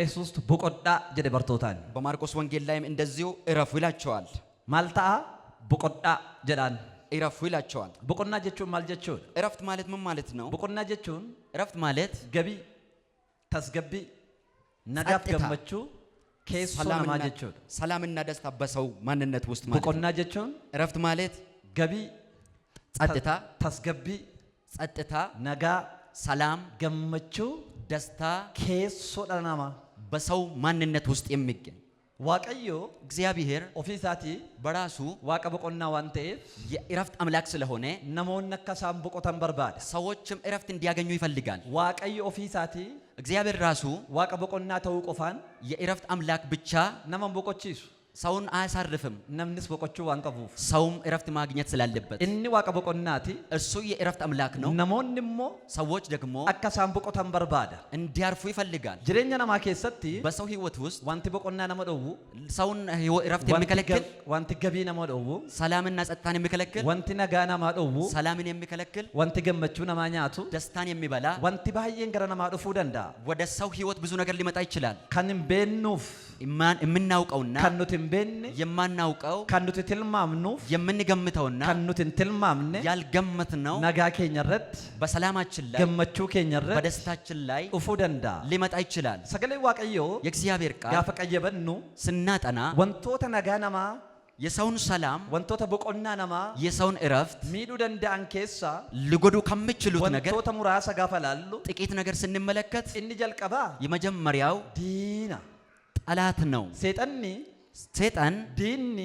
ኢየሱስ ቦቆዳ ጀደ በርቶታን በማርቆስ ወንጌል ላይም እንደዚሁ እረፉ ይላቸዋል ማልታ ቦቆዳ ጀዳን እረፉ ይላቸዋል ቦቆና ጀቹን ማል ጀቹን እረፍት ማለት ምን ማለት ነው ቦቆና ጀቹን እረፍት ማለት ገቢ ተስገቢ ነጋፍ ገመቹ ኬስ ሰላም ጀቹን ሰላምና ደስታ በሰው ማንነት ውስጥ ማለት ቦቆና ጀቹን እረፍት ማለት ገቢ ጸጥታ ተስገቢ ጸጥታ ነጋ ሰላም ገመቹ ደስታ ኬሶ ዳናማ በሰው ማንነት ውስጥ የሚገኝ ዋቀዮ እግዚአብሔር ኦፊሳቲ በራሱ ዋቀ በቆና ዋንቴፍ የእረፍት አምላክ ስለሆነ ነሞን ነከሳም በቆተን በርባድ ሰዎችም እረፍት እንዲያገኙ ይፈልጋል ዋቀዮ ኦፊሳቲ እግዚአብሔር ራሱ ዋቀ በቆና ተው ቆፋን የእረፍት አምላክ ብቻ ነመን በቆቺሱ ሰውን አያሳርፍም ነምንስ በቆቹ ዋንቀፉፍ ሰውም እረፍት ማግኘት ስላለበት እኒ ዋቀ በቆናቲ እርሱ የእረፍት አምላክ ነው ነሞንሞ ሰዎች ደግሞ አከሳም በቆተን በርባድ እንዲያርፉ ይፈልጋል ጅሬኛ ነማ ኬሰቲ በሰው ህይወት ውስጥ ዋንቲ በቆና ነመደው ሰውን እረፍት የሚከለክል ዋንቲ ገቢ ነመደው ሰላምና ጸጥታን የሚከለክል ዋንቲ ነጋ ነማደው ሰላምን የሚከለክል ዋንቲ ገመቹ ነማኛቱ ደስታን የሚበላ ዋንቲ ባየን ገረ ነማደፉ ደንዳ ወደ ሰው ህይወት ብዙ ነገር ሊመጣ ይችላል ከንም ቤኑፍ የምናውቀውና ከኑትን ቤን የማናውቀው ከኑትን ትልማምኑ የምንገምተውና ከኑትን ትልማምነ ያልገመትነው ነጋ ኬኛረት በሰላማችን ላይ ገመቹ ኬኛረት በደስታችን ላይ ኡፉ ደንዳ ሊመጣ ይችላል ሰገሌ ዋቀዮ የእግዚአብሔር ቃል ያፈቀየበኑ ስናጠና ወንቶተ ነጋ ነማ የሰውን ሰላም ወንቶተ በቆና ነማ የሰውን እረፍት ሚዱ ደንዳን ኬሳ ሊጎዱ ከሚችሉት ነገር ወንቶተ ሙራሳ ጋፈላሉ ጥቂት ነገር ስንመለከት እኒ ጀልቀባ የመጀመሪያው ዲና ጠላት ነው ሰይጣን ዲኒ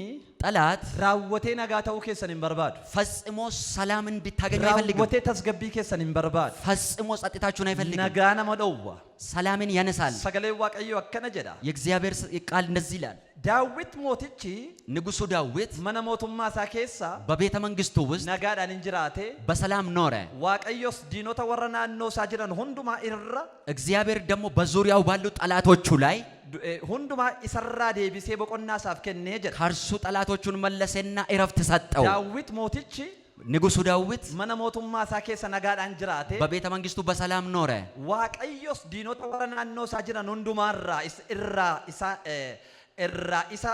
ጠላት ራወቴ ነጋታው ከሰን በርባድ ፈጽሞ ሰላም እንድታገኙ አይፈልግም ራወቴ ተስገቢ ከሰን በርባድ ፈጽሞ ጸጥታችሁን አይፈልግም ነጋና መደዋ ሰላምን ያነሳል ሰገሌ ዋቀዮ አከነ ጀዳ የእግዚአብሔር ቃል እንደዚህ ይላል ዳዊት ሞትቺ ንጉሱ ዳዊት መነሞቱማ ሳኬሳ በቤተ መንግስቱ ውስጥ ነጋዳን እንጅራቴ በሰላም ኖረ ዋቀዮስ ዲኖታ ወረናኖ ሳጅራን ሁንዱማ ኢራ እግዚአብሔር ደግሞ በዙሪያው ባሉ ጠላቶቹ ላይ ሁንዱማ ኢሰራ ዴቢሴ በቆና ሳፍ ከነ ጀዳ ከርሱ ጠላቶቹን መለሰና እረፍት ሰጠው ዳዊት ሞትቺ ንጉሱ ዳዊት መነሞቱማ ሳኬሳ ነጋዳን እንጅራቴ በቤተ መንግስቱ በሰላም ኖረ ዋቀዮስ ዲኖታ ወረናኖ ሳጅራን ሁንዱማራ ኢሳ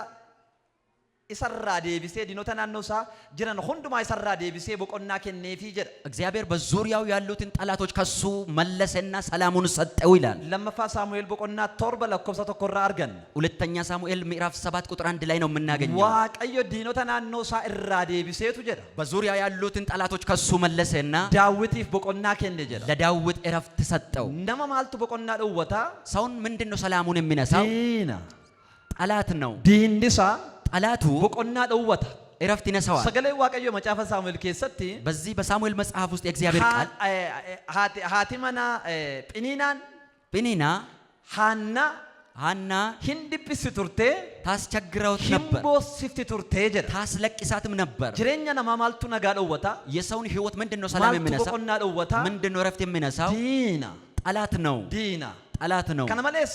ኢሰራ ዴቢሴ ዲኖታ ናኖሳ ጅራን ሁንዱማ ኢሰራ ዴቢሴ በቆና ከነፊ ጀዳ እግዚአብሔር በዙሪያው ያሉትን ጠላቶች ከሱ መለሰና ሰላሙን ሰጠው ይላል ለመፋ ሳሙኤል በቆና ቶርበ ለኮብሰ ተኮራ አርገን ሁለተኛ ሳሙኤል ምዕራፍ 7 ቁጥር 1 ላይ ነው የምናገኘው ዋቀዮ ዲኖታ ናኖሳ ኢራ ዴቢሴቱ ጀዳ በዙሪያው ያሉትን ጠላቶች ከሱ መለሰና ዳዊት በቆና ከነ ጀዳ ለዳዊት እረፍት ሰጠው ነማ ማልቱ በቆና ደወታ ሰውን ምንድነው ሰላሙን የሚነሳው ዲና ጠላት ነው ዲንዲሳ ጠላቱ በቆና ደወታ እረፍት ይነሳዋል ሰገሌ ዋቀዮ መጫፈ ሳሙኤል ከሰቲ በዚህ በሳሙኤል መጽሐፍ ውስጥ የእግዚአብሔር ቃል ሃቲማና ጲኒና ሃና ሂንዲፕስ ቱርቴ ታስቸግረው ነበር ሂምቦሲፍት ቱርቴ ጀዳ ታስለቅሳትም ነበር ጅሬኛ ነማማልቱ ነጋ ደወታ የሰውን ህይወት ምንድነው ሰላም የሚነሳው በቆና ደወታ ምንድነው እረፍት የሚነሳው ዲና ጠላት ነው ከነመለስ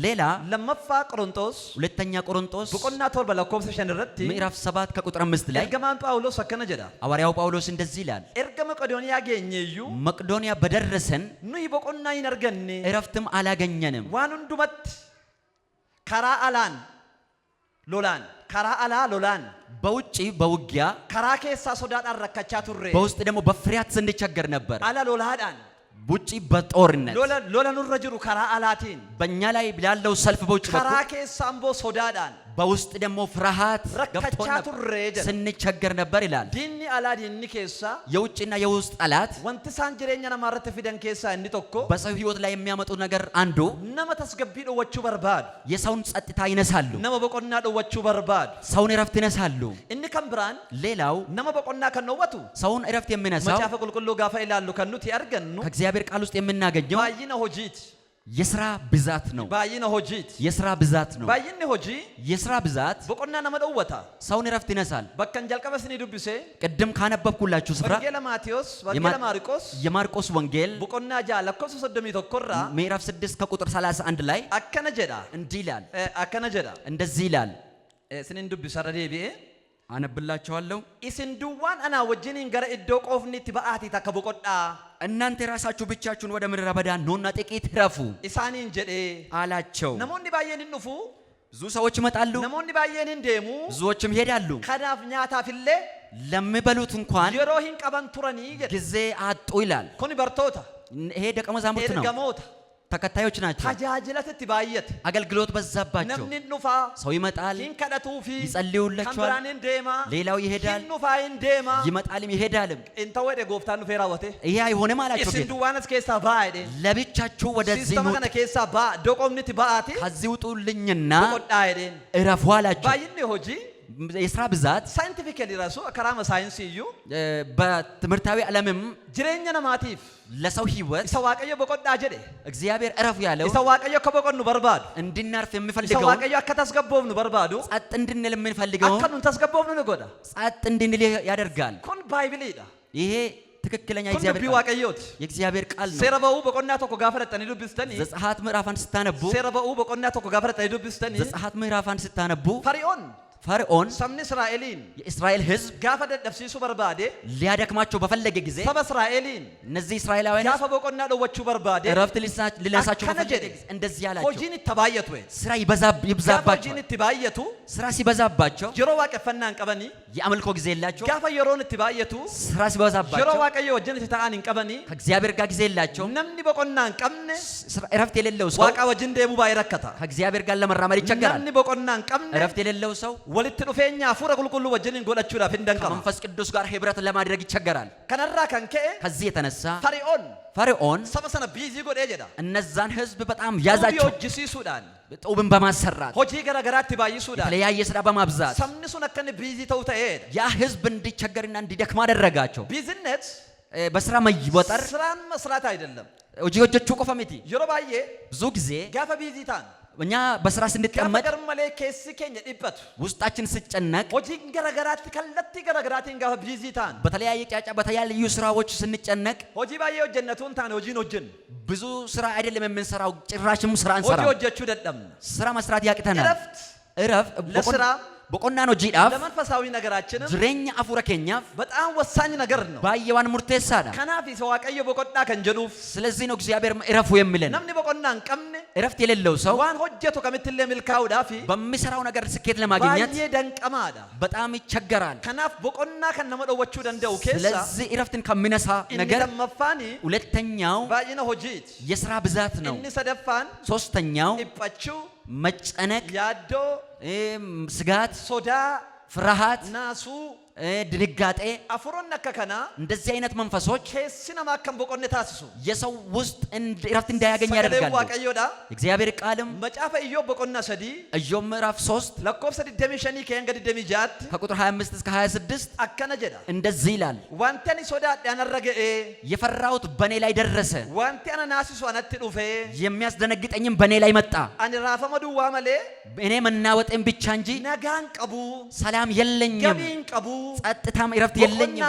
ሌላ ለመፋ ቆሮንቶስ ሁለተኛ ቆሮንቶስ በቆና ቶርበ ለኮብሰ ሸንረቲ ምዕራፍ 7 ከቁጥር 5 ላይ ኤርገማን ጳውሎስ አከነ ጀዳ ሐዋርያው ጳውሎስ እንደዚህ ይላል ኤርገ መቄዶንያ ያገኘዩ መቄዶንያ በደረሰን ኑይ በቆና ይነርገኒ እረፍትም አላገኘንም ዋን እንዱመት ከራ አላን ሎላን በውጪ በውጊያ ከራ ኬሳ ሶዳዳን ረከቻ ቱሬ በውስጥ ደግሞ በፍርሃት ስንቸገር ነበር አላ ሎላዳን ውጪ በጦርነት ሎላኑ ረጅሩ ከራ አላቲን በእኛ ላይ ያለው ሰልፍ በውጪ ከራ ኬሳምቦ ሶዳዳን በውስጥ ደግሞ ፍርሃት ረከቻ ቱሬ ስንቸገር ነበር ይላል ዲኒ አላ ዲኒ ኬሳ የውጭና የውስጥ ጠላት ወንቲ ሳንጅሬኛ ነማረት ፊደን ኬሳ እንዲቶኮ በሰው ህይወት ላይ የሚያመጡ ነገር አንዱ ነመ ተስገቢ ደወቹ በርባድ የሰውን ጸጥታ ይነሳሉ ነመ በቆና ደወቹ በርባድ ሰውን እረፍት ይነሳሉ እኒ ከምብራን ሌላው ነመ በቆና ከነወቱ ሰውን እረፍት የሚነሳው መጫፈ ቁልቁሉ ጋፋ ይላሉ ከኑት ያርገኑ ከእግዚአብሔር ቃል ውስጥ የምናገኘው ባይነ ሆጂት የሥራ ብዛት ነው ባይነ ሆጂት የሥራ ብዛት ነው ባይነ ሆጂ የሥራ ብዛት በቆና ነመደወታ ሰውን እረፍት ይነሳል በከን ጀልቀበስኒ ዱብሴ ቅድም ካነበብኩላችሁ ስፍራ ወንጌል ማቴዎስ ወንጌል ማርቆስ የማርቆስ ወንጌል በቆና ጃለኮስ ሰደሚ ተኮራ ምዕራፍ 6 ከቁጥር 31 ላይ አከነ ጀዳ እንዲህ ይላል አከነ ጀዳ እንደዚህ ይላል ስኒን ዱብሰ ረዴቢ አነብላችኋለሁ ኢስን ዱዋን አና ወጅኒን ገረ እዶ ቆፍኒት በአቲ ተከበቆዳ እናንተ ራሳችሁ ብቻችሁን ወደ ምድረ በዳ ኑና ጥቂት ረፉ ኢሳኒን ጀዴ አላቸው። ነሞኒ ባየን እንፉ ብዙ ሰዎች ይመጣሉ፣ ነሞኒ ባየን እንደሙ ብዙዎችም ይሄዳሉ። ከናፍ ኛታፍለ ለሚበሉት እንኳን የሮሂን ቀበን ቱረኒ ጊዜ አጡ ይላል። ኮኒ በርቶታ ይሄ ደቀ መዛሙርት ነው፣ ኤርገሞታ ተከታዮች ናቸው። ታጃጅለት ባየት አገልግሎት በዛባቸው። ነምን ኑፋ ሰው ይመጣል፣ ኪንከደቱፊ ይጸልዩላቸዋል፣ ከምራንን ደማ ሌላው ይሄዳል፣ ኑፋይን ደማ ይመጣልም ይሄዳልም። እንተ ወደ ጎፍታን ኑፌራወቴ ይሄ አይሆንም አላቸው ጌታ። ኢስንዱዋንስ ኬሳ ባይደ ለብቻችሁ ወደዚህ ሲስተማ ከነ ኬሳ ባ ዶቆምንቲ ባአቲ ከዚህ ውጡልኝና ቆጣይደን እረፉ አላቸው። ባይኔ ሆጂ የሥራ ብዛት ሳይንቲፊካሊ ራሱ ከራማ ሳይንስ እዩ በትምህርታዊ ዓለምም ጅሬኛ ነማቲፍ ለሰው ህይወት ይሰዋቀየ በቆጣ ጀደ እግዚአብሔር እረፉ ያለው ይሰዋቀየ ከበቆኑ በርባዱ እንድናርፍ የሚፈልገው ይሰዋቀየ አከታስገቦብኑ በርባዱ ጸጥ እንድንል የሚፈልገው አከኑን ታስገቦብኑ ንጎዳ ጸጥ እንድንል ያደርጋል። ኮን ባይብል ይዳ ይሄ ትክክለኛ ኮን እግዚአብሔር ቃል ቢዋቀየውት የእግዚአብሔር ቃል ነው። ሰረበው በቆና ተኮ ጋፈረጠን ዱብስተኒ ዘጸአት ምዕራፍ 1 ስታነቡ ሰረበው በቆና ተኮ ጋፈረጠን ዱብስተኒ ዘጸአት ምዕራፍ 1 ስታነቡ ፈርዖን ሰምኒ እስራኤልን የእስራኤል ህዝብ ጋፈ ደደፍሲሱ በርባዴ ሊያደክማቸው በፈለገ ጊዜ ሰበ እስራኤልን እነዚህ እስራኤላውያን ጋፈ በቆና ደወቹ በርባዴ እረፍት ሊነሳቸው በፈለገ ጊዜ እንደዚህ ያላቸው ሆጂን ተባየቱ ወይ ስራ ይብዛባቸው። ሆጂን ተባየቱ ስራ ሲበዛባቸው ጀሮ ዋቀፈናን ቀበኒ የአምልኮ ጊዜ የላቸው። ጋፈ የሮን ተባየቱ ስራ ሲበዛባቸው ጀሮ ዋቀየ ወጀን ተታአን ቀበኒ ከእግዚአብሔር ጋር ጊዜ የላቸው። ነምኒ በቆናን ቀምነ እረፍት የሌለው ሰው ዋቃ ወጅን ደሙ ባይረከታ ከእግዚአብሔር ጋር ለመራመድ ይቸገራል። ነምኒ በቆናን ቀምነ እረፍት የሌለው ሰው ወልት ዱፌኛ ፉረ ቁልቁሉ ወጀንን ጎላቹራ ፍንደንቀማ ከመንፈስ ቅዱስ ጋር ህብረት ለማድረግ ይቸገራል። ከነራ ከንከ ከዚህ የተነሳ ፈርዖን ሰበሰነ ቢዚ ጎዴ ጀዳ እነዛን ህዝብ በጣም ያዛቸው። ሱዳን ጡብን በማሰራት ሆጂ ገረገራት ባይሱዳን የተለያየ ስራ በማብዛት ሰምንሱን አከነ ቢዚ ተውተ ሄደ ያ ህዝብ እንዲቸገርና እንዲደክም አደረጋቸው። ቢዝነስ በስራ መይወጠር ስራን መስራት አይደለም ሆጂዎቹ ቆፈሚቲ የሮባዬ ብዙ ጊዜ ጋፈ ቢዚታን እኛ በስራ ስንጠመድ ገርመለ ከሲ ከኛ ዲበት ውስጣችን ሲጨነቅ ሆጂ ገረገራት ከለቲ ገረገራትን ጋፈ ቢዚታን በተለያየ ጫጫ በተለያዩ ስራዎች ስንጨነቅ ሆጂ ባየ ጀነቱን ታን ሆጂን ብዙ ስራ አይደለም የምንሰራው፣ ጭራሽም ስራ እንሰራ ሆጂ ሆጀቹ ደደም ስራ መስራት ያቅተናል። እረፍት ለስራ በቆና ነው ጂዳፍ ለመንፈሳዊ ነገራችን ዝሬኛ አፉረ ኬኛፍ በጣም ወሳኝ ነገር ነው። ባየዋን ሙርቴሳዳ ከናፊ ሰዋቀየ በቆጣ ከንጀሉፍ ስለዚህ ነው እግዚአብሔር እረፉ የሚለን። ነምኒ በቆናን ቀምነ እረፍት የሌለው ሰው ዋን ሆጀቱ ከምትለ milካው ዳፊ በሚሰራው ነገር ስኬት ለማግኘት ባየ ደንቀማዳ በጣም ይቸገራል። ከናፍ በቆና ከነመደወቹ ደንደው ኬሳ ስለዚህ እረፍትን ከሚነሳ ነገር እንደመፋኒ ሁለተኛው ባይነ ሆጂት የሥራ ብዛት ነው። እንሰደፋን ሶስተኛው ይጳቹ መጨነቅ፣ ያዶ ስጋት፣ ሶዳ ፍርሃት፣ ናሱ ድንጋጤ አፍሮን ነከከና እንደዚህ አይነት መንፈሶች ከሲና ማከም በቆነ ታስሱ የሰው ውስጥ እረፍት እንዳያገኝ ያደርጋሉ። ዋቀዮዳ እግዚአብሔር ቃልም መጫፈ ኢዮብ በቆና ሰዲ ኢዮብ ምዕራፍ 3 ለኮብሰ ደሚሸኒ ከእንገዲ ደሚጃት ከቁጥር 25 እስከ 26 አከነ ጀዳ እንደዚህ ይላል። ዋንተኒ ሶዳ ያነረገ የፈራሁት በኔ ላይ ደረሰ፣ ዋንተና ናሲሱ አነት ዱፌ የሚያስደነግጠኝም በኔ ላይ መጣ። አን ራፈመዱ ዋመሌ እኔ መናወጤን ብቻ እንጂ ነጋን ቀቡ ሰላም የለኝም፣ ገቢን ቀቡ ጸጥታም እረፍት የለኝም፣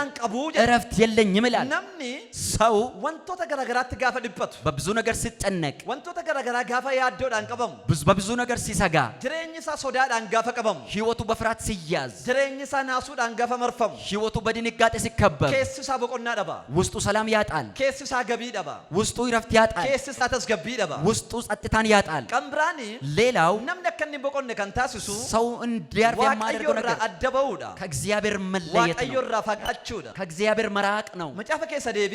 እረፍት የለኝም ይላል። ነምኒ ሰው ወንቶተ ገረገራት ጋፈ ድበቱ በብዙ ነገር ሲጨነቅ፣ ወንቶተ ገረገራ ጋፈ ያዶዳን ቀበሙ በብዙ ነገር ሲሰጋ፣ ጅሬኝሳ ሶዳዳን ጋፈ ቀበሙ ህይወቱ በፍርሃት ሲያዝ፣ ጅሬኝሳ ናሱዳን ጋፈ መርፈሙ ህይወቱ በድንጋጤ ሲከበብ፣ ኬስሳ በቆና ደባ ውስጡ ሰላም ያጣል፣ ኬስሳ ገቢ ደባ ውስጡ እረፍት ያጣል፣ ኬስሳ ተስገቢ ደባ ውስጡ ጸጥታን ያጣል። ቀምብራኒ ሌላው ነምነከኒ በቆነ ከንታስሱ ሰው እንዲያርፍ የማያደርገው ነገር አደበውዳ ከእግዚአብሔር መለየት ነው፣ ዋቀዮራ ፈቃችሁዳ ከእግዚአብሔር መራቅ ነው። መጫፈ ኬሰ ዴቢ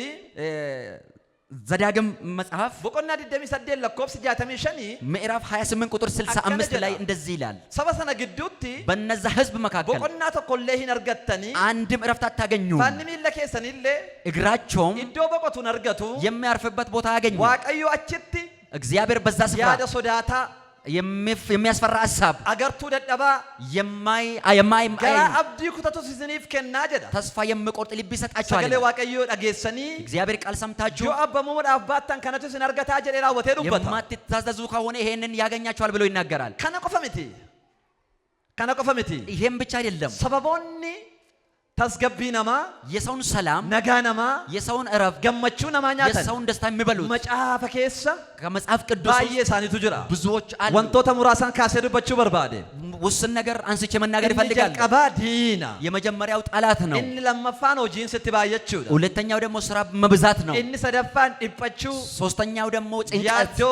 ዘዳግም መጽሐፍ በቆና ዲደሚ ሰደል ለኮብስ ጃተሚ ሸኒ ምዕራፍ 28 ቁጥር 65 ላይ እንደዚህ ይላል። ሰበሰነ ግዱቲ በነዛ ህዝብ መካከል በቆና ተኮለሂን አርገተኒ አንድም እረፍት አታገኙ፣ ፋንሚ ለኬሰኒለ እግራቸውም ኢዶ በቆቱን አርገቱ የሚያርፍበት ቦታ አያገኙ። ዋቀዮ አችቲ እግዚአብሔር በዛ ስፍራ ያደ ሶዳታ የሚያስፈራ ሐሳብ አገርቱ ደደባ የማይ ገራ አብዲ ኩተቱ ሲዝኒፍ ከና ጀዳ ተስፋ የሚቆርጥ ልብ ይሰጣቸዋል። ሰገሌ ዋቀዮ ዳጌሰኒ እግዚአብሔር ቃል ሰምታችሁ ጆ አበሞ ወደ አባታን ከነቱ ሲናርገታ ጀሌ ራወቴ ዱበታ የማትታዘዙ ከሆነ ይሄንን ያገኛቸዋል ብሎ ይናገራል። ከነ ቆፈምቲ ይሄም ብቻ አይደለም። ሰበቦኒ ተስገቢ ነማ የሰውን ሰላም ነጋ ነማ የሰውን እረፍት ገመቹ ነማ ኛተን የሰውን ደስታ የሚበሉት መጫፈ ኬሳ ከመጽሐፍ ቅዱስ ባየ ሳኒቱ ጅራ ብዙዎች አሉ ወንቶተ ሙራሳን ካሰዱ በቹ በርባዴ ውስን ነገር አንስቼ መናገር ይፈልጋል ቀባ ዲና የመጀመሪያው ጠላት ነው እን ለማፋን ኦጂን ስትባየቹ ሁለተኛው ደግሞ ስራ መብዛት ነው እን ሰደፋን ይፈቹ ሶስተኛው ደግሞ ጭንቀት ያዶ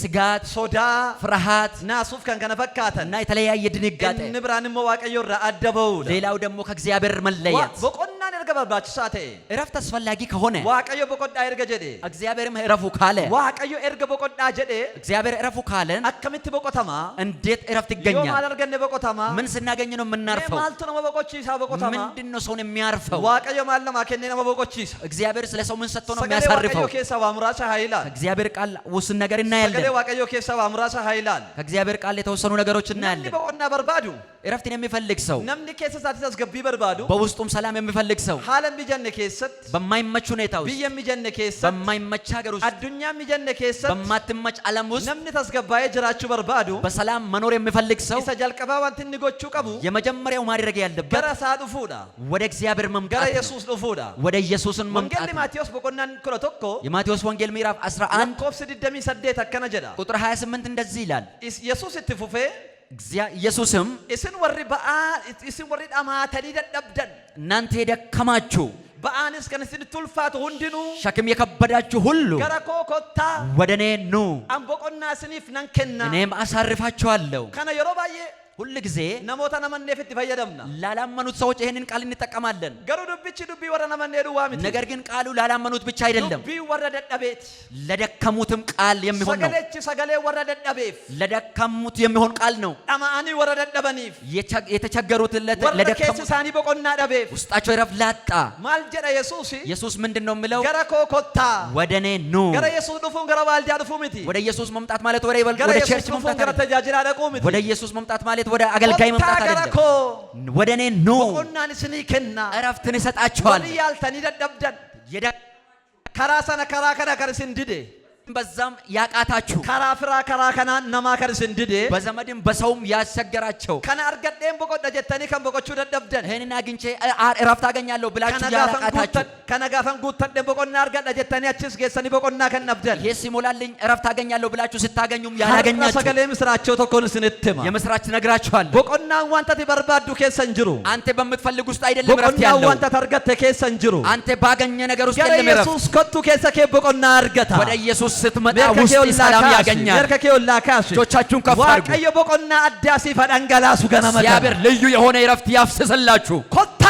ስጋት ሶዳ ፍርሃት ናሱፍ ከን ከነፈካተ እና የተለያየ ድንጋጤ እን ብራን መዋቀዮ ረአደበው ሌላው ደግሞ ከእግዚአብሔር መለየት በቆና ነርገባባቹ ሳቴ እረፍት አስፈላጊ ከሆነ ዋቀዮ በቆዳ ይርገ ጀዴ እግዚአብሔርም እረፉ ካለ ዋቀዮ እርገ በቆዳ ጀዴ እግዚአብሔር እረፉ ካለን አከምት በቆተማ እንዴት እረፍት ዮ ይገኛል ማለርገነ በቆተማ ምን ስናገኝ ነው የምናርፈው ማልቱ ነው በቆቺሳ በቆተማ ምንድነው ሰውን የሚያርፈው ዋቀዮ ማለማ ከነ ነው በቆቺሳ እግዚአብሔር ስለ ሰው ምን ሰጥቶ ነው ሰገሌ የሚያሳርፈው ዋቀዮ ከሰባ ሙራሳ ኃይላል እግዚአብሔር ቃል ውስን ነገር እናያለን ሰገሌ ዋቀዮ ከሰባ ሙራሳ ኃይላል ከእግዚአብሔር ቃል የተወሰኑ ነገሮች ነምኒ እናያለን በቆና በርባዱ እረፍትን የሚፈልግ ሰው ነምኒ ከሰሳት ተስገቢ በርባዱ በውስጡም ሰላም የሚፈልግ ሰው ሐለም ቢጀነ ከሰት በማይመች ሁኔታ ውስጥ ቢየም ቢጀነ ከሰት በማይመች ሀገር ውስጥ አዱኛም ቢጀነ ከሰት በማትመች ዓለም ውስጥ ነምኒ ተስገባየ ጅራቹ በርባዱ በሰላም መኖር የሚፈልግ ሰው ኢሳ ጀልቀባ ዋንትን ንጎቹ ቀቡ የመጀመሪያው ማድረግ ያለበት ገረ ሳዱፉዳ ወደ እግዚአብሔር ገረ መምጣት ነው። ኢየሱስ ዱፉዳ ወደ ኢየሱስን መምጣት ወንጌል ነው። ማቴዎስ በቆናን ኩለቶኮ የማቴዎስ ወንጌል ምዕራፍ 11 ኮፍ ስድደሚ ሰደት አከነ ጀዳ ቁጥር 28 እንደዚህ ይላል ኢየሱስ እትፉፌ ኢየሱስም እስን ወሪ በአ እስን ወሪ ዳማተኒ ደደብደን እናንተ የደከማችሁ በአንስ ከነስን ቱልፋት ሁንድኑ ሸክም የከበዳችሁ ሁሉ ገረኮ ኮታ ወደ እኔ ኑ አንቦቆና ስኒፍ ነንከና እኔም አሳርፋችኋለሁ ከነ የሮባዬ ሁል ጊዜ ነሞታ ነመኔ ፍት ፈየደምና ላላመኑት ሰዎች ይሄንን ቃል እንጠቀማለን ገሩ ዱብቺ ዱቢ ወረ ነመኔ ዱዋሚት ነገር ግን ቃሉ ላላመኑት ብቻ አይደለም ዱቢ ወረ ደደቤት ለደከሙትም ቃል የሚሆን ነው ሰገሌች ሰገሌ ወረ ደደቤፍ ለደከሙት የሚሆን ቃል ነው ዳማኒ ወረ ደደበኒፍ የተቸገሩት ወረ ለደከሙ ከስ ሳኒ በቆና ደቤፍ ውስጣቸው ረፍ ላጣ ማል ጀዳ ኢየሱስ ኢየሱስ ምንድነው የሚለው ገረኮ ኮታ ወደ እኔ ኑ ገረ ኢየሱስ ዱፉን ገረ ባልጃ ዱፉሚቲ ወደ ኢየሱስ መምጣት ማለት ወደ ገረ ወደ ኢየሱስ ቸርች ዱፉን መምጣት ገረ አይደለም ተጃጅላ ደቁሚቲ ወደ ኢየሱስ መምጣት ማለት ወደ አገልጋይ መምጣት አይደለም ገረኮ ወደ እኔ ኑ በቆናን ስኒ ከና እረፍትን እሰጣችኋለሁ ወዲ ያልተኒ ደደብደን ከራሰነ ከራከነ ከርስን ድዴ በዛም ያቃታችሁ ከራፍራ ከራከና ነማ ከርስን ድዴ በዘመድም በሰውም ያስቸገራቸው ከነ አርገደም በቆደ ጀተኒ ከን በቆቹ ደደብደን ይሄንን አግኝቼ እረፍት አገኛለሁ ብላችሁ ያቃታችሁ ከነጋፈን ጉተን በቆና አርገደ ጀተኒ አችስ ገሰኒ በቆና ከነብደን ይሄ ሲሞላልኝ እረፍት አገኛለሁ ብላችሁ ስታገኙም ያላገኛችሁ ሰገሌ ምስራቸው ተኮን ስንትማ የምስራች ነግራችኋለሁ በቆና ዋንተ ተበርባዱ ከሰንጅሩ አንተ በምትፈልግ ውስጥ አይደለም እረፍት በቆና ያለው ዋንተ ተርገተ ከሰንጅሩ አንተ ባገኘ ነገር ውስጥ ገረ የለም እረፍት ኢየሱስ ከቱ ከሰከ በቆና አርገታ ወደ ኢየሱስ ስትመጣ ውስጥ ሰላም ያገኛል እጆቻችሁን ከፍ አድርጉ ዋቀየ በቆና አዳሲ ፈዳንገላሱ ገነመ እግዚአብሔር ልዩ የሆነ እረፍት ያፍስስላችሁ ኮታ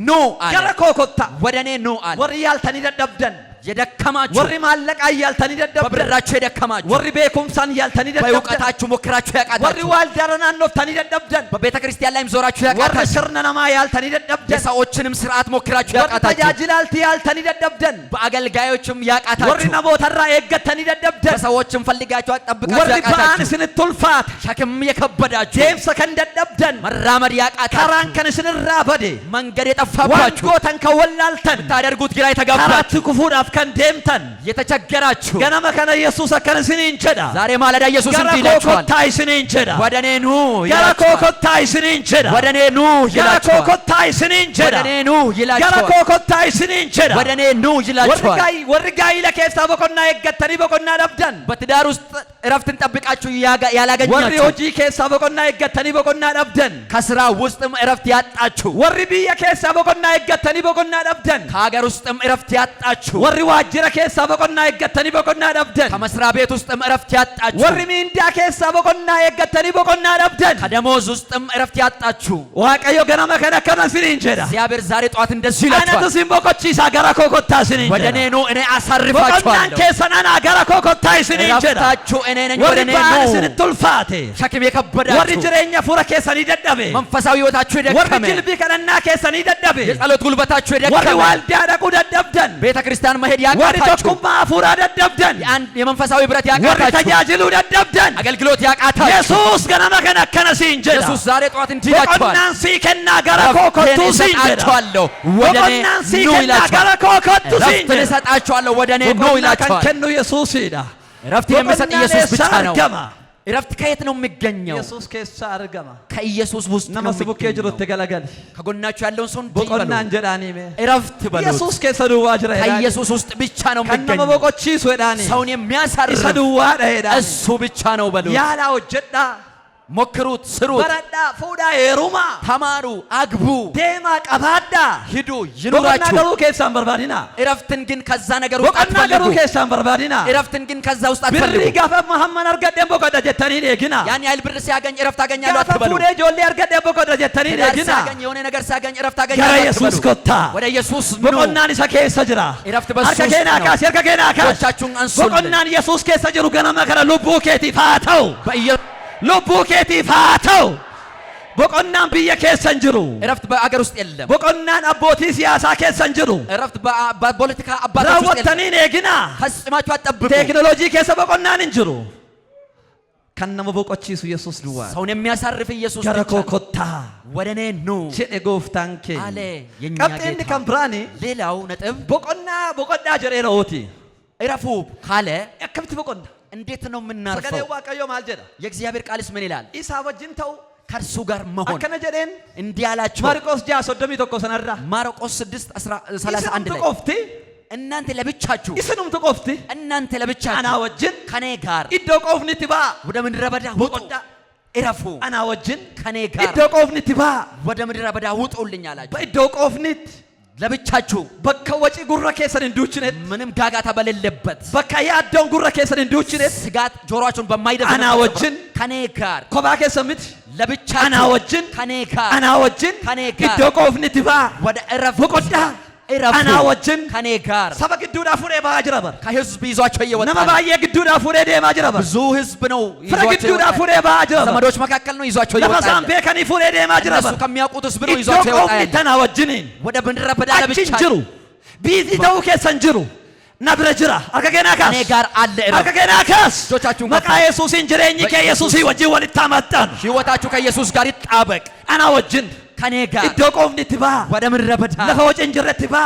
ኑ አለ ገረኮ ኮታ ወደ እኔ ኑ አለ ወሪ ያልተኒ ደደብደን የደከማችሁ ወሪ ማለቃ ያልተኒ ደደብደን በብራችሁ የደከማችሁ ወሪ ቤኩምሳን ያልተኒ ደደብደን በእውቀታችሁ ሞክራችሁ ወሪ ያቃታችሁ ዋልዳረና ኖፍተኒ ደደብደን በቤተ ክርስቲያን ላይም ዞራችሁ ወሪ ያቃታችሁ ስርነናማ ያልተኒ ደደብደን የሰዎችንም ስርዓት ሞክራችሁ ወሪ ያቃታችሁ ተጃጅላልቲ ያልተኒ ደደብደን በአገልጋዮችም ወሪ ያቃታችሁ ነሞተራ የገተኒ ደደብደን በሰዎችም ፈልጋችሁ አጠብቃችሁ ወሪ ያቃታችሁ በአንስን ቱልፋት ሸክም የከበዳችሁ ጄምስ ከንደደብደን መራመድ ያቃታችሁ ከራን ከንስንራ በዴ መንገድ የጠፋባችሁ ዋንጎተን ከወላልተን ታደርጉት ግራ ከራት የተጋባችሁ ክፉዳፍ ከንደምተን የተቸገራችሁ ገነመ ከነ ኢየሱስ አከነ ሲኒን ቸዳ ዛሬ ማለዳ ኢየሱስ እንዲህ ገረኮ ይላችኋል ኮታይ ሲኒን ቸዳ ወደ እኔ ኑ ገረኮ ይላችኋል ኮታይ ሲኒን ቸዳ ወደ እኔ ኑ ገረኮ ይላችኋል ኮታይ ሲኒን ቸዳ ወደ እኔ ኑ ይላችኋል ገረኮ ኮታይ ሲኒን ቸዳ ወደ እኔ ኑ ይላችኋል ወርጋይ ለከሳ በቆና የገተኒ በቆና ደብደን በትዳር ውስጥ እረፍትን ጠብቃችሁ ወሪ ያላገኛችሁ ሆጂ ከሳ በቆና የገተኒ በቆና ደብደን ከስራ ውስጥም እረፍት ያጣችሁ ወሪ ቢየ ከሳ በቆና የገተኒ በቆና ደብደን ከሀገር ውስጥም እረፍት ያጣችሁ ወሪ ዋጅረ ከሳ በቆና የገተኒ በቆና ደብደን ከመስሪያ ቤት ውስጥም እረፍት ያጣችሁ ወሪ ሚንዳ ከሳ በቆና የገተኒ በቆና ደብደን ከደሞዝ ውስጥም እረፍት ያጣችሁ ዋቀዮ ገነመ ከነ ከነ ሲኒን ቸዳ እግዚአብሔር ዛሬ ጠዋት እንደዚህ አነቱ ይላችኋል ሲምቦቆቺሳ ገረኮ ኮታ ሲኒን ወደ እኔ ኑ እኔ በቆናን አሳርፋችኋለሁ ከሰናና ገረኮ ኮታ ሲኒን ቸዳ እረፍታችሁ እኔ ነኝ ወደ ወሪ እኔ ባንስን ኑ ቱልፋቴ ሸክም ወሪ የከበዳችሁ ጅሬኛ ፉረ ከሰኒ ደደቤ መንፈሳዊ ህይወታችሁ ወሪ የደከመ ጅልቢ ከነና ከሰኒ ደደቤ የጸሎት ጉልበታችሁ ወሪ የደከመ ዋልዳ ደቁ ደደብደን ቤተ ክርስቲያን መሄድ ወሪ ያቃታችሁ ተኩማ ፉራ ደደብደን የመንፈሳዊ ብረት ወሪ ያቃታችሁ ተጃጅሉ ደደብደን አገልግሎት ያቃታችሁ ኢየሱስ ገነመ ከነ ከነ ሲንጀዳ ኢየሱስ ዛሬ ጠዋት እንዲህ ይላችኋል በቆናን ሲከና ገረኮ ኮቱ ሲንጀዳ እሰጣችኋለሁ ወደ እኔ በቆናን ኑ ሲከና ይላችኋል ገረኮ ኮቱ እረፍትን ሲንጀዳ እሰጣችኋለሁ ወደ እኔ ኑ በቆና ይላችኋል ከንከኑ ኢየሱስ ይዳ እረፍት የሚሰጥ ኢየሱስ ብቻ ነው እረፍት ከየት ነው የሚገኘው? ኢየሱስ ከሳ አርገማ ከኢየሱስ ውስጥ ነው ነመስ ቡኬ ጅሩት የሚገኘው። ገለገል ከጎናችሁ ያለውን ሰው እንዲህ ቦቆና በሉት፣ እንጀዳኒ ሜ እረፍት በሉት። ኢየሱስ ከሰዱዋ ጅራ ከኢየሱስ ውስጥ ብቻ ነው ከነመ የሚገኘው። ቦቆቺሱ ሄዳኒ ሰውን የሚያሳርፍ ኢሰዱዋ ሄዳኒ እሱ ብቻ ነው በሉት። ያላ ወጀዳ ሞክሩት፣ ስሩት፣ በረዳ ፉዳ የሩማ ተማሩ፣ አግቡ፣ ዴማ ቀባዳ ሂዱ፣ ቦቆና ይኑራችሁ። ገሩ ከሳን በርባዲና እረፍትን ግን ከዛ ነገር ውስጥ ቦቆና ገሩ አትፈልጉ። ከሳን በርባዲና እረፍትን ግን ከዛ ውስጥ ብሪ አትፈልጉ። ጋፈ መሐመድ አርገደን ቦቆዳ ጀተኒ ነግና ያን ያህል ብር ሲያገኝ እረፍት አገኛለሁ ጋፈ አትበሉ። ፉዴ ጆሌ አርገደን ቦቆዳ ጀተኒ ትዳር ነግና ሲያገኝ የሆነ ነገር ሲያገኝ እረፍት ገረ አገኛለሁ ኢየሱስ አትበሉ። ኮታ ወደ ኢየሱስ ኑ። ቦቆናን ኢሳ ከሳ ጅራ እረፍት በሱ ውስጥ አርከኬና ነው። ካስ አርከኬና ካስ እጆቻችሁን አንሱልን። ቦቆናን ኢየሱስ ከሳ ጅሩ ገነመ ከረ ልቡ ኬቲ ፋተው በኢየሱስ ልቡ ኬቲ ፋተው ቦቆናን ብየ ከሰን ጅሩ እረፍት በአገር ውስጥ የለም። ቦቆናን አቦቲ ሲያሳ ከሰን ጅሩ እረፍት በፖለቲካ አባቶች ውስጥ የለም። ራወተኒ ነግና ፈጽማችሁ አትጠብቁ። ቴክኖሎጂ ከሰ ቦቆናን እንጅሩ ከነመ ቦቆቺሱ ኢየሱስ ድዋ ሰውን የሚያሳርፍ ኢየሱስ ገረ ብቻ ነው። ኮኮታ ወደ እኔ ኑ ቼ ጎፍታን ኬ አለ የኛ ቀብጤን ጌታ። ከምብራኒ ሌላው ነጥብ ቦቆዳ ጀሬሮቲ እረፉ ካለ አከብት ቦቆና እንዴት ነው ሰገደ የምናርፈው? ዋቀዮ ማልጀዳ የእግዚአብሔር ቃልስ ምን ይላል? ኢሳ ወጅንተው ከእርሱ ጋር መሆን አከነ ጀዴን እንዲህ አላቸው። ማርቆስ ጃ ሶዶሚ ተኮ ሰነራ ማርቆስ 6:31 ላይ ቆፍቲ እናንተ ለብቻችሁ ኢስኑም ተቆፍቲ እናንተ ለብቻችሁ አና ወጅን ከኔ ጋር ኢዶ ቆፍኒ ቲባ ወደ ምድረ በዳ ውጡ፣ ቦቆዳ እረፉ። አና ወጅን ከኔ ጋር ኢዶ ቆፍኒ ቲባ ወደ ምድረ በዳ ውጡልኝ አላቸው። በኢዶ ቆፍኒት ለብቻችሁ በከ ወጪ ጉራ ኬሰን እንዱችነት ምንም ጋጋታ በሌለበት በከ ያደውን ጉራ ኬሰን እንዱችነት ስጋት ጆሮአችሁን በማይደፍን አና ወጅን ከኔ ጋር ኮባ ኬሰምት ለብቻችሁ አና ወጅን ከኔ ጋር አና ወጅን ከኔ ጋር ኢዶ ቆፍኒ ቲባ ወደ እረፉ ቦቆዳ እረፉ። አና ወጅን ከኔ ጋር ሰበ ግዱዳ ፉሬ ባጅረበር ከህዝብ ይዟቸው እየወጣ ነመ ነው። ባየ ግዱዳ ፉሬ ዴማ ጅረበር ብዙ ህዝብ ነው ፍረ ይዟቸው ግዱዳ የወጣ ፉሬ ባጅረበር ዘመዶች መካከል ነው ይዟቸው እየወጣ ለፈሳም ያለ። ቤከኒ ፉሬ ዴማ እነሱ ጅረበር ከሚያውቁት ህዝብ ነው ኢዶ ይዟቸው የወጣ ቆፍኒ ያለ። ተና ወጅኒን ወደ ምድረ በዳ አችን ለብቻ ጅሩ ቢዚ ተው ኬሰን ጅሩ ነብረ ጅራ አርከገና ካስ ከኔ ጋር አለ እረፍት። አርከገና ካስ እጆቻችሁን መቃ ከፍ ኢየሱስን ጅሬኝ ከኢየሱስ ወጂ ወልታመጣን ህይወታችሁ ከኢየሱስ ጋር ይጣበቅ። አና ወጅን ከኔ ጋር ኢዶ ቆፍኒ ቲባ ወደ ምድረ በዳ ለፈ ወጭን ጅረት ቲባ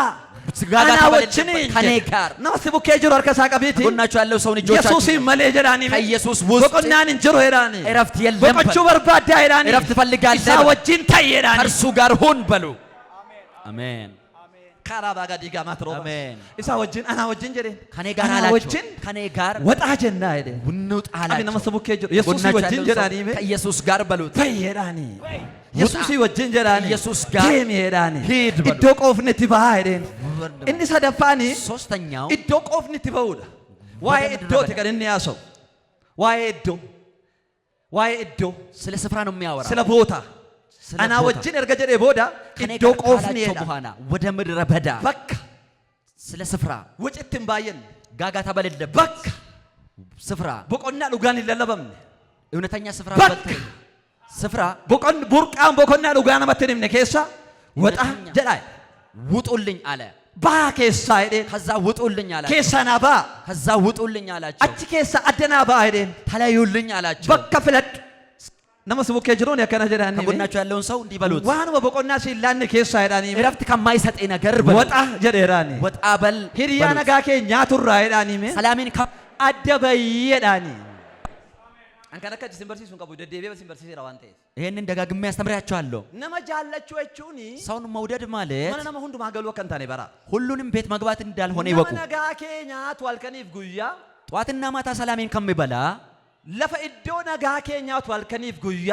ጋጋታ አና በሌለበት ወጅኒ ከኔ ጋር ነመስ ቡኬ ጅሩ አርከሳ ቀቢቲ ጎናችሁ ያለው ሰውን ኢየሱስ እጆቻችሁ መሌ ጀዳኒ ከኢየሱስ ውስጥ ቦቆናን እንጅሩ ሄዳኒ እረፍት የለም ቦቆቹ በሉ። በርባዳ ሄዳኒ እረፍት ፈልጋለሁ ኢሳ ወጅን ታይ ሄዳኒ ከእርሱ ጋር ሁን በሉ። አሜን ካራባ ጋር ዲጋ ማትሮ አሜን። ኢሳ ወጅን አና ወጅን ጀዴ ከኔ ጋር አና አላቸው። ወጅን ከኔ ጋር ወጣ ጀና ሄደ ውንውጥ አቢ አላቸው። ነመስ ቡኬ ጅሩ ኢየሱስ ጎናችሁ ወጅን ያለውን ጀዳኒ ሰው ከኢየሱስ ጋር በሉት። ፈይ ሄዳኒ ኢየሱስ ወጅን ጀዳኒ ኢየሱስ ጋር ቴም ሄዳኒ ሂድ በሉ። ኢዶ ቆፍኒ ቲባ ሄደን እኒ ሰደፋኒ ሶስተኛው ኢዶ ቆፍኒ ቲባውዳ ዋይ ኢዶ ተቀደን ያሰው ዋይ ኢዶ ስለ ስፍራ ነው የሚያወራው። ስለ ቦታ ስለ አና ቦታ። ወጅን ኤርገ ጀዴ ቦዳ ከኔ ኢዶ ጋር ቆፍኒ ካላቸው ሄዳ በኋላ ወደ ምድረ በዳ በቃ ስለ ስፍራ ወጭትን ባየን ጋጋታ በሌለበት በቃ ስፍራ ቦቆና ዱጋን ይለለበምነ እውነተኛ ስፍራ በቃ። በተለይ ስፍራ ቦቆን ቡርቃን ቦቆና ዱጋን መተንም ነኬሳ ወጣ እውነተኛ ጀዳይ ውጡልኝ አለ። ባ ኬሳ ሄደን ከዛ ውጡልኝ አላቸው። ኬሳና ባ ከዛ ውጡልኝ አላቸው። አቺ ኬሳ አደና ባ ሄደን ተለዩልኝ አላቸው። በቃ ፍለድ ነመስ ቡኬ ጅሮን ያከና ጀዳኒ ከጎናቸው ያለውን ሰው እንዲህ በሉት፣ ዋን በቆና ሲላን ኬሳ ሄዳኒ እረፍት ከማይሰጠኝ ነገር በሉት። ወጣ ጀዴራኒ ወጣ በል ሂሪያ በሉት። ነጋ ኬኛ ቱራ ሄዳኒ ሜ ሰላሜን አደበይ ሄዳኒ አንከነከ ሲምበርሲሱን ቀቡ ደደቤ በሲምበርሲስ ራዋንቴ ይሄንን ደጋግሜ ያስተምራችኋለሁ። ነመ ጃለቹ እቹኒ ሰውን መውደድ ማለት ማነ ነመ ሁንዱ ማገሉ ከንታኔ በራ ሁሉንም ቤት መግባት እንዳልሆነ ይወቁ። ነጋ ኬኛ ቷልከኒፍ ጉያ ጧትና ማታ ሰላሜን ከሚበላ ለፈ ኢዶ ነጋ ኬኛ ቷልከኒፍ ጉያ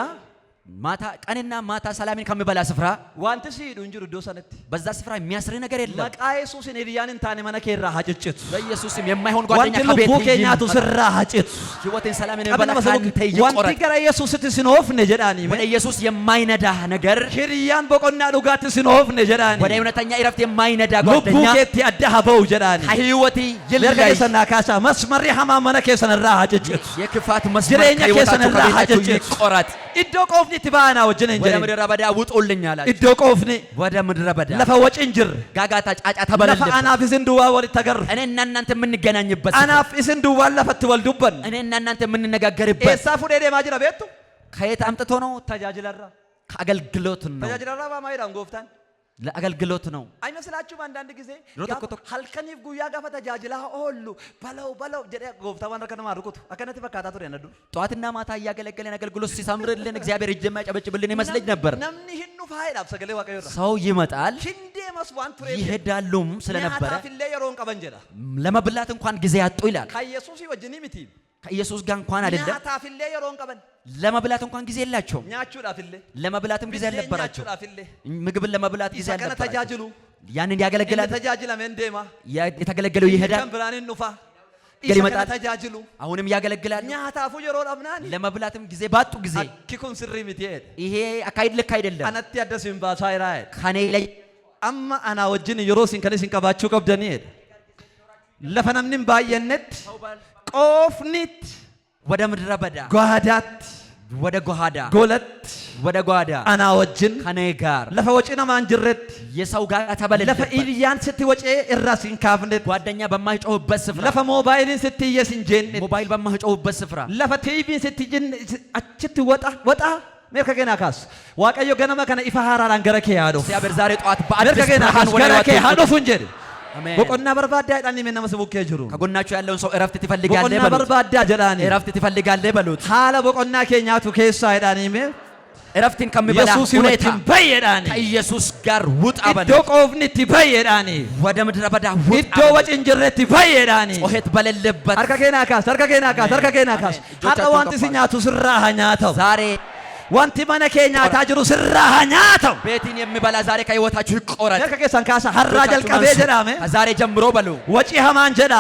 ማታ ቀንና ማታ ሰላሜን ከሚበላ ስፍራ ዋንተ ሲዱ እንጅሩ ዶሰነት በዛ ስፍራ የሚያስር ነገር የለም። መቃ ኢየሱስን ኤልያንን ታኔ መነከራ ሀጭጭት በኢየሱስም የማይሆን ጓደኛ ዋንተ ከቤት ልቡ ኬኛቱ ስራ ሀጭት ህይወቴን ሰላሜን ቀበና የሚበላ መሰቡ ካንተ ዋንተ ይቆረጥ። ገራ ኢየሱስ ትስኖፍ ነጀዳኒ ወደ ኢየሱስ የማይነዳህ ነገር ሂሪያን በቆና ዱጋት ስኖፍ ነጀዳኒ ወደ እውነተኛ እረፍት የማይነዳ ልቡ ጓደኛ ኬት ያደሃበው ጀዳኒ ከህይወቴ ለርገ ይለይ። ሰና ካሳ መስመሪ ሐማ መነከ ሰነራ ሀጭጭት የክፋት መስመር ጅሬኛ ከህይወታችሁ ኬሰነራ ከቤታችሁ ሀጭጭት ይቆረጥ። ኢዶ ቆፍኒ ትባና ወጀነ ወደ እንጀራ ምድረ በዳ ውጡልኝ አላቸው። ኢዶ ቆፍኒ ወደ ምድረ በዳ ለፈ ወጭንጅር ጋጋታ ጫጫታ ለፈ በሌለበት አናፍ ዝንዱዋ ወል ተገር እኔና እናንተ የምንገናኝበት ስፍራ፣ አናፍ ዝንዱዋ ለፈት ወልዱበን እኔና እናንተ የምንነጋገርበት ኤሳ ፉዴ ማጅራ ቤቱ ከየት አምጥቶ ነው? ተጃጅለራ ከአገልግሎት ነው። ተጃጅለራ ባማይራን ጎፍታን ለአገልግሎት ነው። አይመስላችሁም? አንዳንድ ጊዜ ሮቶኮቶ ሀልከኒፍ ጉያ ጋፈ ተጃጅላ ኦሉ በለው ጀደ ጎፍታዋን ረከነማ ርቁት አከነቲ ፈካታ ቱር ያነዱ ጠዋትና ማታ እያገለገለን አገልግሎት ሲሰምርልን እግዚአብሔር እጅ የሚያጨበጭብልን ይመስለኝ ነበር። ነምኒ ሂኑ ፋይዳብ ሰገሌ ዋቀዮ ሰው ይመጣል ሽንዴ መስዋን ቱሬ ይሄዳሉም ስለነበረ ያታፊለ የሮን ቀበንጀላ ለመብላት እንኳን ጊዜ ያጡ ይላል። ከኢየሱስ ይወጅኒ ሚቲ ከኢየሱስ ጋር እንኳን አይደለም ያታፊለ የሮን ቀበን ለመብላት እንኳን ጊዜ የላቸውም። ኛቹ ዳፊለ ለመብላትም ጊዜ አልነበራቸው። ዳፊለ ምግብን ለመብላት ጊዜ ይሰከነ አልነበራቸው። ተጃጅሉ ያንን ያገለግላል። ተጃጅላ መንዴማ የተገለገለው ይሄዳል። ብራኒን ኑፋ ይመጣል። ተጃጅሉ አሁንም ያገለግላል። ኛታፉ የሮ ዳብናኒ ለመብላትም ጊዜ ባጡ ጊዜ አኪኩን ስሪ ሚቲ ይሄ አካይድ ልክ አይደለም። አነቲ ያደስም ባሳይራይ ከኔ ላይ አማ አና ወጅን የሮሲን ከነሲን ሲንቀባችሁ ቀብደኒ ለፈነምንም ባየነት ቆፍኒት ወደ ምድረ በዳ ጓዳት ወደ ጓዳ ጎለት ወደ ጓዳ አና ወጅን ከኔ ጋር ለፈ ወጪና ማንጅረት የሰው ጋር ተበለለ ለፈ ኢልያን ስትወጪ እራሲን ካፍነት ጓደኛ በማይጮህበት ስፍራ ለፈ ሞባይልን ስትየስን ጀን ሞባይል በማይጮህበት ስፍራ ለፈ ቲቪን ስትጅን አችት ወጣ ሜርከ ገና ካስ ዋቀዮ ገነመ ከነ ኢፋሃራን ገረከ ያዶ እግዚአብሔር ዛሬ ጠዋት በአዲስ ገና ብርሃን ወደ ገረከ ህይወት ሃዶ ፉንጀድ አሜን። በቆና በርባዳ አይዳኒ ምን መስቡክ ይጅሩ ከጎናችሁ ያለውን ሰው እረፍት ትፈልጋለህ በቆና በሉት። በርባዳ ጀላኒ እረፍት ትፈልጋለህ በሉት። ሃለ በቆና ኬኛቱ ኬሳ አይዳኒ ሜ እረፍትን ከሚበላ ኢየሱስ ሁኔታ ይወትን በየዳኒ ከኢየሱስ ጋር ውጣ በለው። ኢዶ ቆፍኒት በየዳኒ ወደ ምድረ በዳ ውጣ ኢዶ ወጭንጅረት በየዳኒ ጮኸት በሌለበት አርከኬና ካስ ሃለ ዋንቲ ሲኛቱ ስራ ሀኛተው ዛሬ ዋንቲ ማነ ኬኛታ ጅሩ ስራ ሀኛተው ቤትን የሚበላ ዛሬ ከህይወታችሁ ይቆረጥ። ከከሰን ካሳ ሐራ ጀልቀቤ ጀዳሜ ከዛሬ ጀምሮ በሉ ወጪ ሀማን ጀዳ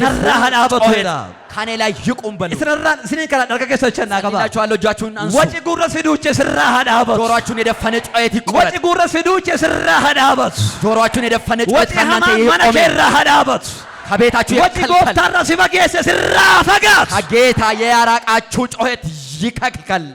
ሐራ ሀዳበቱ ሄዳ ከኔ ላይ ይቁም በሉ። እስራራን ስኔን ከላ ደርከከሰቸና ገባ ይላችኋለሁ። እጃችሁን አንሱ። ወጪ ጉረ ሲዱቼ ስራ ሀዳበቱ ጆሮአችሁን የደፈነ ጩኸት ይቆረጥ። ወጪ ጉረ ሲዱቼ ስራ ሀዳበቱ ጆሮአችሁን የደፈነ ጩኸት ወጪ ከእናንተ ሀማን ማነ ይቆም። ኬራ ሀዳበቱ ከቤታችሁ ወጪ ጎፍታራ ሲበጌሰ ስራ ፈጋት ከጌታ የያራቃችሁ ጩኸት ይከልከል።